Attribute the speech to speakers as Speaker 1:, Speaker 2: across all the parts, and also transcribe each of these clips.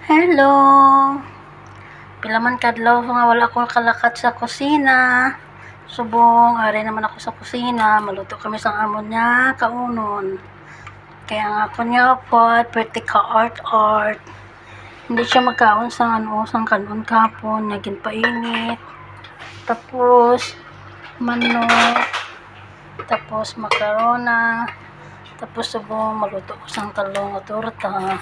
Speaker 1: Hello! Pilaman kadlaw nga wala akong kalakat sa kusina. Subong, ari naman ako sa kusina. Maluto kami sa amon niya, kaunon. Kaya nga ako niya pot, pwede ka art. Hindi siya magkaon sa sang kanon kapon, naging painit. Tapos, manok. Tapos, makarona. Tapos, subong, maluto ko sang talong at torta.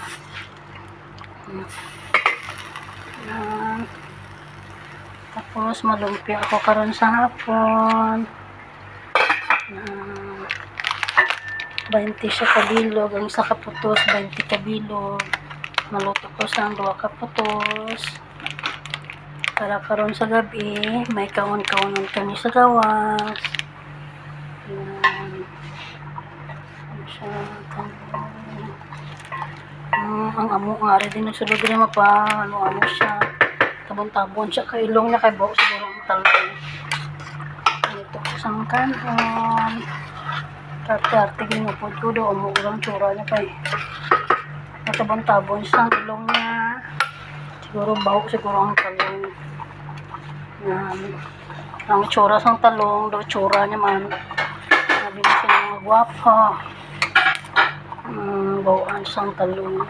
Speaker 1: Tapos malumpia ako karon sa hapon. 20 siya kabilog, ang isa kaputos 20 kabilog. Maluto ko sa 2 kaputos. Para karon sa gabi may kaon-kaonon kami sa gawas. Ang amo nga rin din sulod rin mapa ano siya, tabon-tabon siya kay ilong niya kay buhok siguro ang talong. Ito isang kanon tarte ginupod ko do umuulang tsura niya kay tabon-tabon siya ang ilong niya, siguro buhok siguro ang talong. Ang tsura sang talong do tsura niya man sabi niya sila mga gwapa. Bawaan sang talong.